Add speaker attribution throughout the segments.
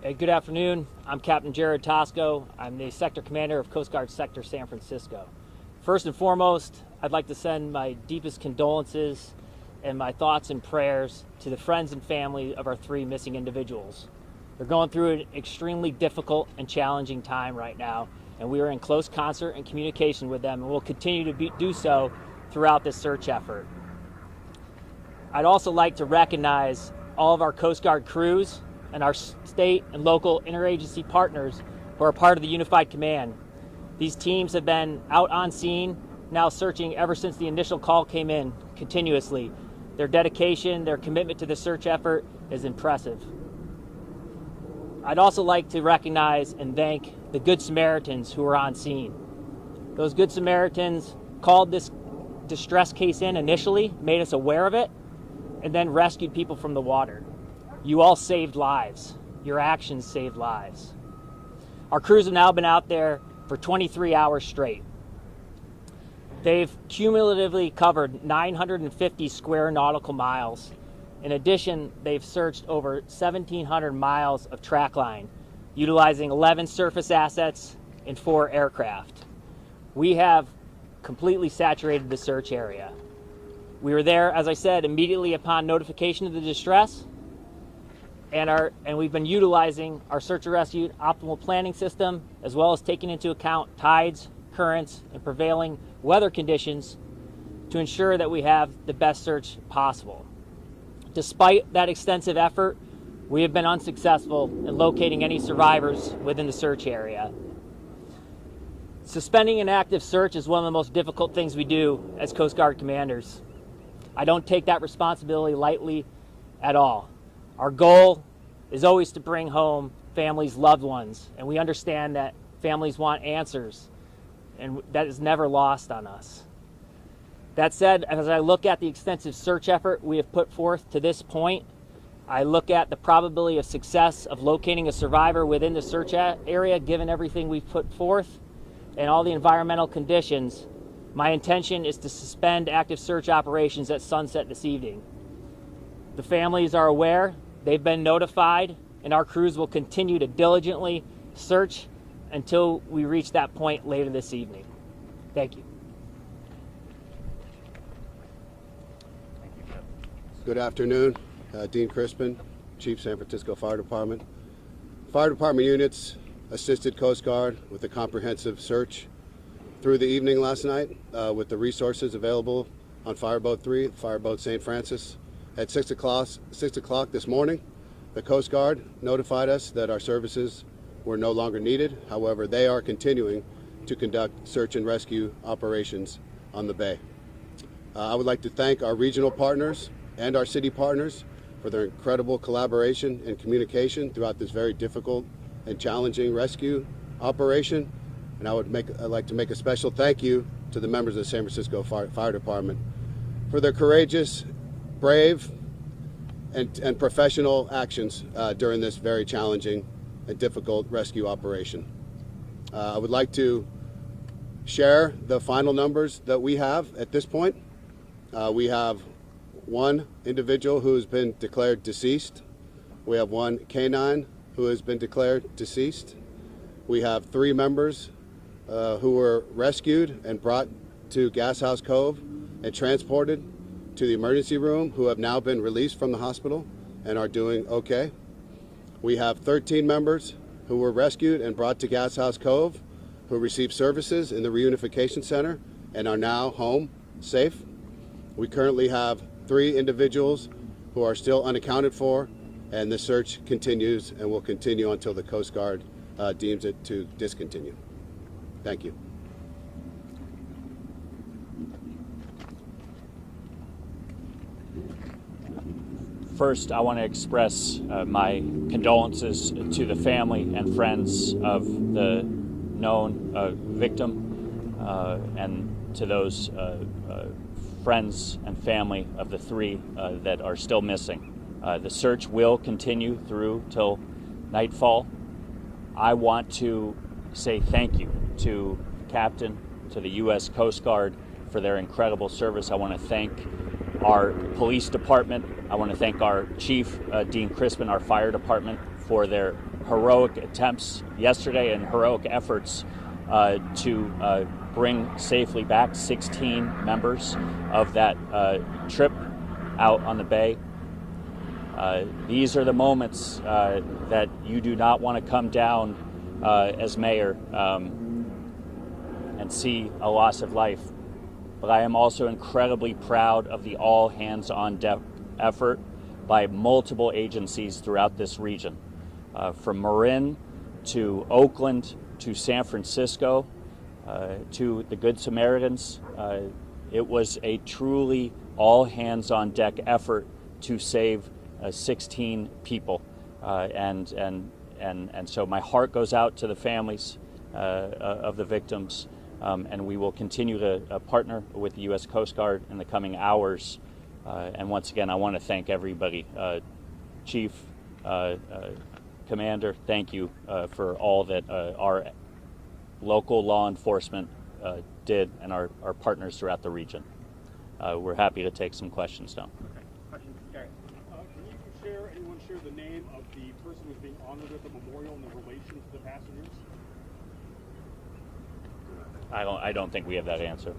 Speaker 1: Good afternoon. I'm Captain Jared Tosco. I'm the Sector Commander of Coast Guard Sector San Francisco. First and foremost, I'd like to send my deepest condolences and my thoughts and prayers to the friends and family of our three missing individuals. They're going through an extremely difficult and challenging time right now, and we are in close concert and communication with them, and will continue to do so throughout this search effort. I'd also like to recognize all of our Coast Guard crews and our state and local interagency partners who are part of the Unified Command. These teams have been out on scene, now searching ever since the initial call came in, continuously. Their dedication, their commitment to the search effort is impressive. I'd also like to recognize and thank the Good Samaritans who were on scene. Those Good Samaritans called this distress case in initially, made us aware of it, and then rescued people from the water. You all saved lives. Your actions saved lives. Our crews have now been out there for 23 hours straight. They've cumulatively covered 950 square nautical miles. In addition, they've searched over 1,700 miles of track line, utilizing 11 surface assets and 4 aircraft. We have completely saturated the search area. We were there, as I said, immediately upon notification of the distress, and we've been utilizing our search and rescue optimal planning system, as well as taking into account tides, currents, and prevailing weather conditions to ensure that we have the best search possible. Despite that extensive effort, we have been unsuccessful in locating any survivors within the search area. Suspending an active search is one of the most difficult things we do as Coast Guard commanders. I don't take that responsibility lightly at all. Our goal is always to bring home families' loved ones, and we understand that families want answers, and that is never lost on us. That said, as I look at the extensive search effort we have put forth to this point, I look at the probability of success of locating a survivor within the search area, given everything we've put forth and all the environmental conditions. My intention is to suspend active search operations at sunset this evening. The families are aware, they've been notified, and our crews will continue to diligently search until we reach that point later this evening. Thank you.
Speaker 2: Good afternoon. Dean Crispin, Chief San Francisco Fire Department. Fire Department units assisted Coast Guard with a comprehensive search through the evening last night with the resources available on Fireboat 3, Fireboat St. Francis. At 6 o'clock this morning, the Coast Guard notified us that our services were no longer needed. However, they are continuing to conduct search and rescue operations on the bay. I would like to thank our regional partners and our city partners for their incredible collaboration and communication throughout this very difficult and challenging rescue operation. And I'd like to make a special thank you to the members of the San Francisco Fire Department for their courageous, brave, and professional actions during this very challenging and difficult rescue operation. I would like to share the final numbers that we have at this point. We have one individual who has been declared deceased. We have one canine who has been declared deceased. We have 3 members who were rescued and brought to Gashouse Cove and transported to the emergency room, who have now been released from the hospital and are doing okay. We have 13 members who were rescued and brought to Gashouse Cove, who received services in the reunification center and are now home safe. We currently have 3 individuals who are still unaccounted for, and the search continues and will continue until the Coast Guard deems it to discontinue. Thank you.
Speaker 3: First, I want to express my condolences to the family and friends of the known victim and to those friends and family of the 3 that are still missing. The search will continue through till nightfall. I want to say thank you to Captain, to the U.S. Coast Guard for their incredible service. I want to thank our police department. I want to thank our chief, Dean Crispin, our fire department, for their heroic attempts yesterday and heroic efforts to bring safely back 16 members of that trip out on the bay. These are the moments that you do not want to come down as mayor and see a loss of life. But I am also incredibly proud of the all hands on deck effort by multiple agencies throughout this region, from Marin to Oakland to San Francisco to the Good Samaritans. It was a truly all hands on deck effort to save 16 people, and so my heart goes out to the families of the victims, and we will continue to partner with the U.S. Coast Guard in the coming hours. And once again, I want to thank everybody, Chief, Commander. Thank you for all that our local law enforcement did, and our partners throughout the region. We're happy to take some questions now.
Speaker 4: Anyone share the name of the person who's being honored at the memorial and the relation to the passengers?
Speaker 3: I don't think we have that answer.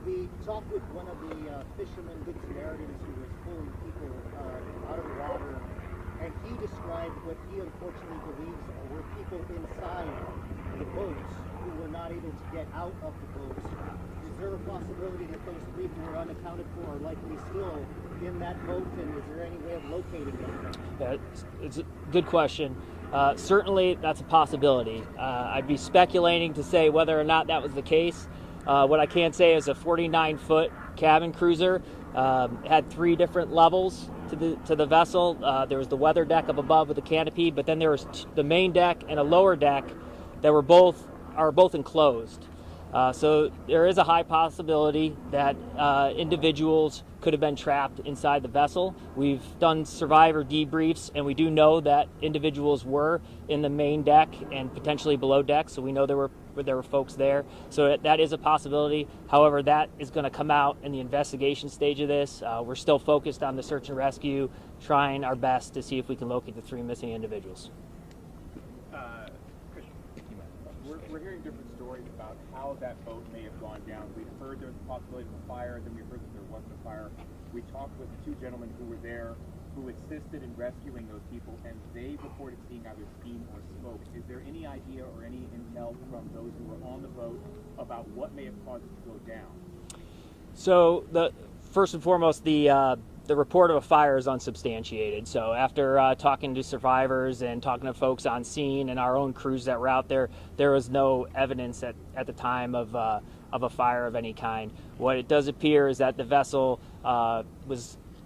Speaker 5: We talked with one of the fishermen, Good Samaritans, who was pulling people out of the water, and he described what he unfortunately believes were people inside the boats who were not able to get out of the boats. Is there a possibility that those three who were unaccounted for are likely still in that boat, and is there any way of locating them?
Speaker 1: It's a good question. Certainly, that's a possibility. I'd be speculating to say whether or not that was the case. What I can say is a 49-foot cabin cruiser had 3 different levels to the vessel. There was the weather deck up above with the canopy, but then there was the main deck and a lower deck that are both enclosed. So there is a high possibility that individuals could have been trapped inside the vessel. We've done survivor debriefs, and we do know that individuals were in the main deck and potentially below deck, so we know there were folks there. So that is a possibility. However, that is going to come out in the investigation stage of this. We're still focused on the search and rescue, trying our best to see if we can locate the 3 missing individuals.
Speaker 4: We're hearing different stories about how that boat may have gone down. We've heard there's a possibility of a fire, then we heard that there wasn't a fire. We talked with 2 gentlemen who were there, who assisted in rescuing those people, and they reported seeing either steam or smoke. Is there any idea or any intel from those who were on the boat about what may have caused it to go down?
Speaker 1: So first and foremost, the report of a fire is unsubstantiated. So after talking to survivors and talking to folks on scene and our own crews that were out there, there was no evidence at the time of a fire of any kind. What it does appear is that the vessel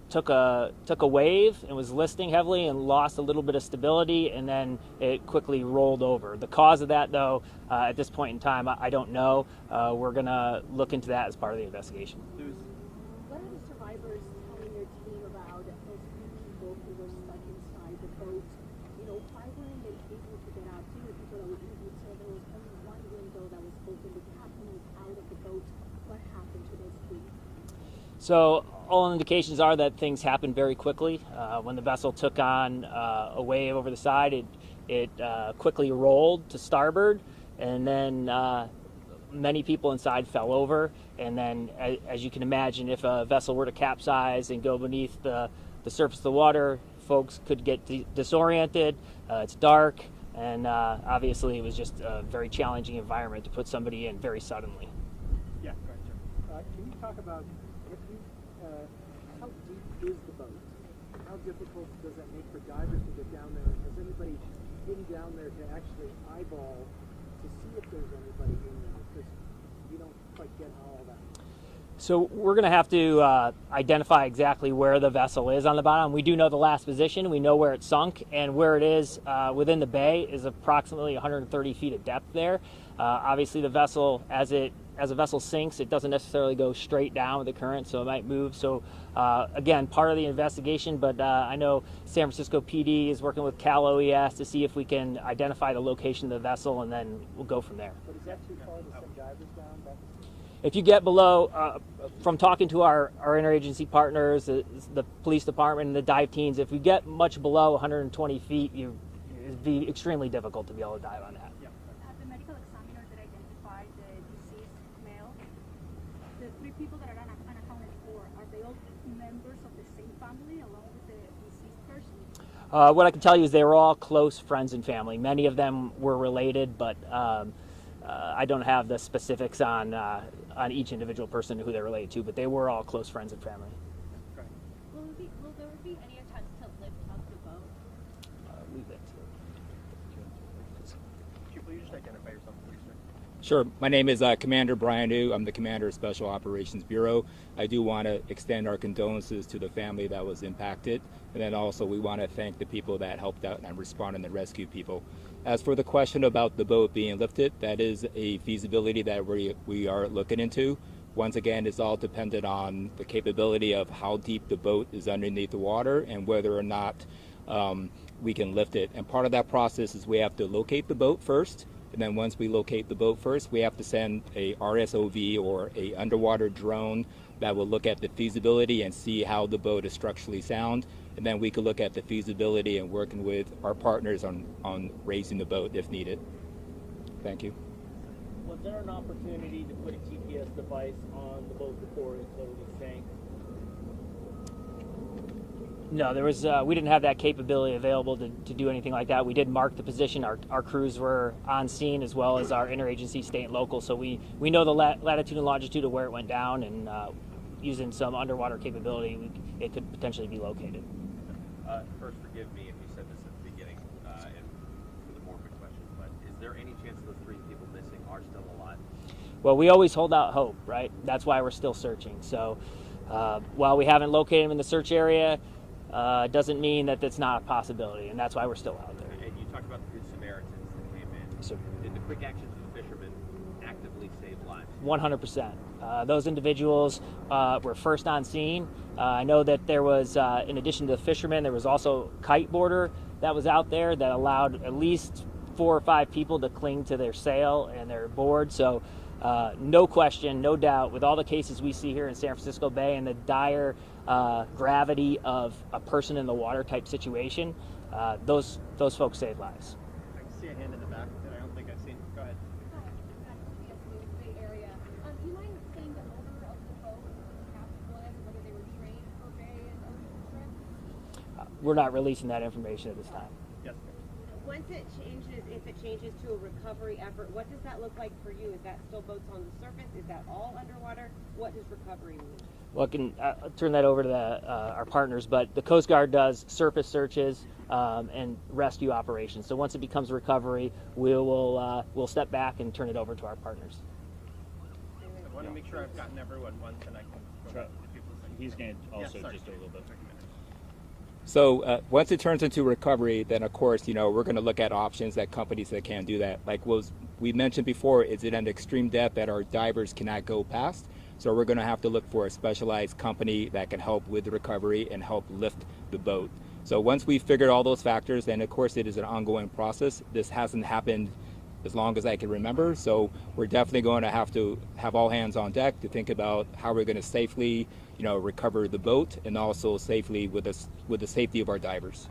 Speaker 1: took a wave and was listing heavily and lost a little bit of stability, and then it quickly rolled over. The cause of that, though, at this point in time, I don't know. We're going to look into that as part of the investigation.
Speaker 6: What are the survivors telling your team about those few people who were stuck inside the boat? Why weren't they able to get out? Too many people that were injured, so there was only one window that was open. The captain was out of the boat. What happened to those 3?
Speaker 1: So all indications are that things happened very quickly. When the vessel took on a wave over the side, it quickly rolled to starboard, and then many people inside fell over. And then, as you can imagine, if a vessel were to capsize and go beneath the surface of the water, folks could get disoriented. It's dark, and obviously it was just a very challenging environment to put somebody in very suddenly.
Speaker 4: Yeah, go ahead, sir.
Speaker 5: Can you talk about how deep is the boat? How difficult does that make for divers to get down there? Has anybody been down there to actually eyeball to see if there's anybody in there? Because you don't quite get all that.
Speaker 1: So we're going to have to identify exactly where the vessel is on the bottom. We do know the last position. We know where it sunk, and where it is within the bay is approximately 130 feet of depth there. Obviously, the vessel, as a vessel sinks, it doesn't necessarily go straight down with the current, so it might move. So again, part of the investigation, but I know San Francisco PD is working with Cal OES to see if we can identify the location of the vessel, and then we'll go from there.
Speaker 5: But is that too far to send divers down?
Speaker 1: if you get below, from talking to our interagency partners, the police department and the dive teams, if we get much below 120 feet, it'd be extremely difficult to be able to dive on that.
Speaker 6: The medical examiner that identified the deceased male, the three people that are unaccounted for, are they all members of the same family along with the deceased person?
Speaker 1: What I can tell you is they were all close friends and family. Many of them were related, but I don't have the specifics on each individual person who they're related to, but they were all close friends and family.
Speaker 7: Will there be any attempts to lift up the boat?
Speaker 1: Leave that to
Speaker 4: Chief, will you just identify yourself, please, sir?
Speaker 8: Sure. My name is Commander Brian New. I'm the Commander of Special Operations Bureau. I do want to extend our condolences to the family that was impacted. And then also we want to thank the people that helped out and responded and rescued people. As for the question about the boat being lifted, that is a feasibility that we are looking into. Once again, it's all dependent on the capability of how deep the boat is underneath the water and whether or not we can lift it. And part of that process is we have to locate the boat first. And then once we locate the boat first, we have to send a RSOV or a underwater drone that will look at the feasibility and see how the boat is structurally sound. And then we can look at the feasibility and working with our partners on raising the boat if needed. Thank you.
Speaker 9: Was there an opportunity to put a GPS device on the boat before it totally sank?
Speaker 1: No, there was. We didn't have that capability available to do anything like that. We did mark the position. Our crews were on scene as well as our interagency, state and local. So we know the latitude and longitude of where it went down, and using some underwater capability, it could potentially be located.
Speaker 10: First, forgive me if you said this at the beginning, and for the morbid question, but is there any chance those 3 people missing are still alive?
Speaker 1: Well, we always hold out hope, right? That's why we're still searching. So while we haven't located them in the search area, doesn't mean that that's not a possibility, and that's why we're still out there.
Speaker 10: And you talked about the Good Samaritans that came in.
Speaker 1: So,
Speaker 10: did the quick actions of the fishermen actively save lives?
Speaker 1: 100%. Those individuals were first on scene. I know that there was, in addition to the fishermen, there was also kite boarder that was out there that allowed at least 4 or 5 people to cling to their sail and their board. So no question, no doubt, with all the cases we see here in San Francisco Bay and the dire gravity of a person in the water type situation, those folks save lives.
Speaker 4: I can see a hand in the back that I don't think I've seen. Go ahead.
Speaker 7: Bay Area. Do you mind saying the owner of the boat, whether they were trained for bay and ocean trips?
Speaker 1: We're not releasing that information at this time.
Speaker 4: Yes.
Speaker 11: Once it changes, if it changes to a recovery effort, what does that look like for you? Is that still boats on the surface? Is that all underwater? What does recovery mean?
Speaker 1: Well, I can turn that over to our partners, but the Coast Guard does surface searches and rescue operations. So once it becomes recovery, we'll step back and turn it over to our partners.
Speaker 4: I want to make sure I've gotten everyone once, and I can go back to the people.
Speaker 3: He's going to also
Speaker 4: sorry.
Speaker 3: just do a little bit.
Speaker 8: So once it turns into recovery, then of course, we're going to look at options that companies that can do that. Like we mentioned before, is it an extreme depth that our divers cannot go past? So we're going to have to look for a specialized company that can help with the recovery and help lift the boat. So once we've figured all those factors, then of course it is an ongoing process. This hasn't happened as long as I can remember. So we're definitely going to have all hands on deck to think about how we're going to safely, recover the boat and also safely with the safety of our divers.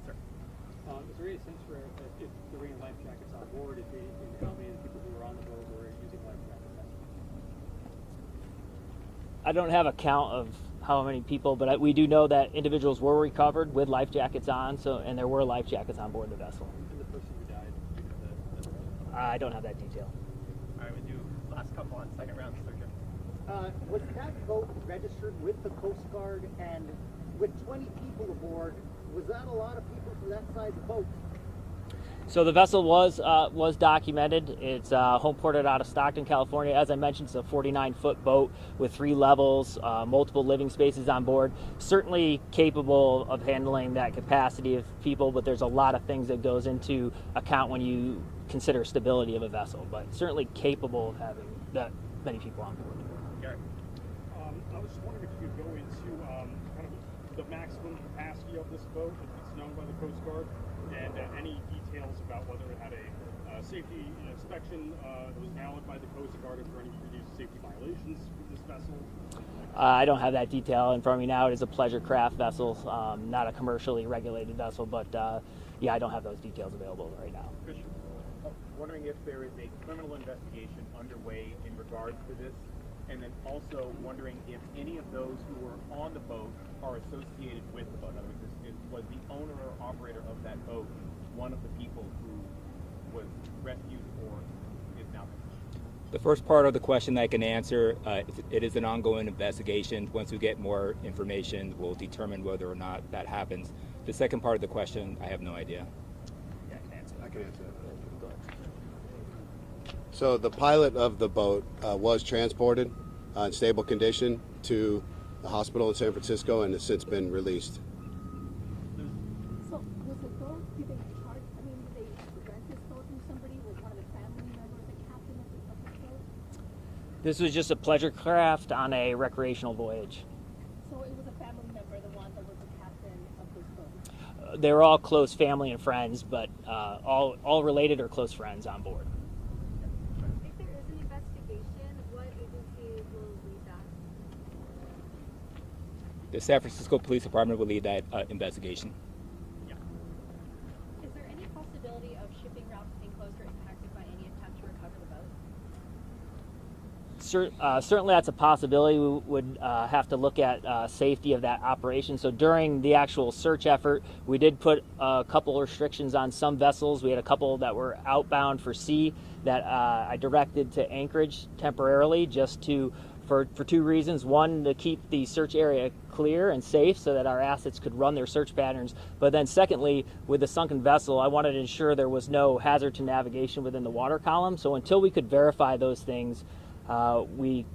Speaker 4: Sir.
Speaker 9: Is there any sense for if there were any life jackets on board, if how many of the people who were on the boat were using life jackets?
Speaker 1: I don't have a count of how many people, but we do know that individuals were recovered with life jackets on, and there were life jackets on board the vessel.
Speaker 9: And the person who died?
Speaker 1: I don't have that detail.
Speaker 4: All right, we do last couple on second round, Sir Jim.
Speaker 5: Was that boat registered with the Coast Guard? And with 20 people aboard, was that a lot of people for that size of boat?
Speaker 1: So the vessel was documented. It's home ported out of Stockton, California. As I mentioned, it's a 49-foot boat with 3 levels, multiple living spaces on board. Certainly capable of handling that capacity of people, but there's a lot of things that goes into account when you consider stability of a vessel. But certainly capable of having that many people on board.
Speaker 4: Garrett.
Speaker 12: I was just wondering if you could go into kind of
Speaker 9: the maximum capacity of this boat, if it's known by the Coast Guard, and any details about whether it had a safety inspection that was valid by the Coast Guard, if there are any previous safety violations with this vessel?
Speaker 1: I don't have that detail in front of me now. It is a pleasure craft vessel, not a commercially regulated vessel, but yeah, I don't have those details available right now.
Speaker 4: Christian, wondering if there is a criminal investigation underway in regards to this, and then also wondering if any of those who were on the boat are associated with the boat. In other words, was the owner or operator of that boat one of the people who was rescued or is now deceased?
Speaker 8: The first part of the question I can answer, it is an ongoing investigation. Once we get more information, we'll determine whether or not that happens. The second part of the question, I have no idea.
Speaker 1: Yeah, I can answer.
Speaker 2: I can answer that. Go ahead. So the pilot of the boat was transported in stable condition to the hospital in San Francisco and has since been released.
Speaker 6: So was the boat, did they charge, I mean, did they rent this boat from somebody? Was one of the family members the captain of this boat?
Speaker 1: This was just a pleasure craft on a recreational voyage.
Speaker 6: So it was a family member, the one that was the captain of this boat?
Speaker 1: They were all close family and friends, but all related or close friends on board.
Speaker 7: If there is an investigation, what agency will lead that?
Speaker 8: The San Francisco Police Department will lead that investigation.
Speaker 7: Is there any possibility of shipping routes being closed or impacted by any attempt to recover the boat?
Speaker 1: Certainly that's a possibility. We would have to look at safety of that operation. So during the actual search effort, we did put a couple restrictions on some vessels. We had a couple that were outbound for sea that I directed to Anchorage temporarily just for two reasons. One, to keep the search area clear and safe so that our assets could run their search patterns. But then secondly, with the sunken vessel, I wanted to ensure there was no hazard to navigation within the water column. So until we could verify those things, we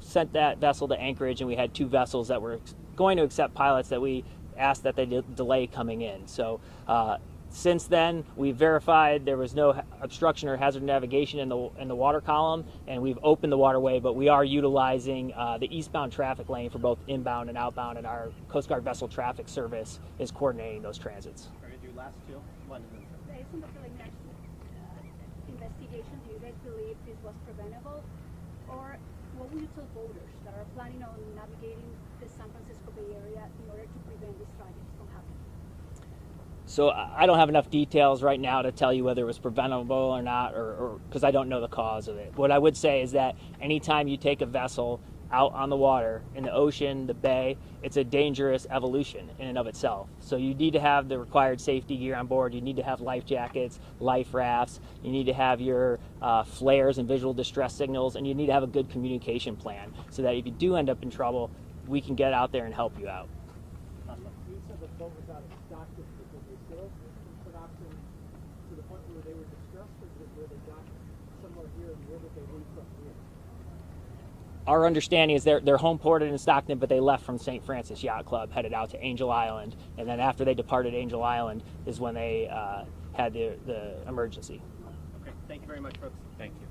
Speaker 1: sent that vessel to Anchorage, and we had two vessels that were going to accept pilots that we asked that they delay coming in. So since then, we've verified there was no obstruction or hazard navigation in the water column, and we've opened the waterway, but we are utilizing the eastbound traffic lane for both inbound and outbound, and our Coast Guard Vessel Traffic Service is coordinating those transits.
Speaker 4: We're going to do last two. One is
Speaker 6: Based on the preliminary investigation, do you guys believe this was preventable? Or what will you tell voters that are planning on navigating the San Francisco Bay Area in order to prevent these tragedies from happening?
Speaker 1: So I don't have enough details right now to tell you whether it was preventable or not, or because I don't know the cause of it. What I would say is that anytime you take a vessel out on the water, in the ocean, the bay, it's a dangerous evolution in and of itself. So you need to have the required safety gear on board. You need to have life jackets, life rafts. You need to have your flares and visual distress signals, and you need to have a good communication plan so that if you do end up in trouble, we can get out there and help you out.
Speaker 5: You said the boat was out of Stockton because they sailed from Stockton to the point where they were distressed, or where they got somewhere here, and where did they leave from here?
Speaker 1: Our understanding is they're home ported in Stockton, but they left from St. Francis Yacht Club, headed out to Angel Island, and then after they departed Angel Island is when they had the emergency.
Speaker 4: okay. Thank you very much, folks.
Speaker 3: Thank you.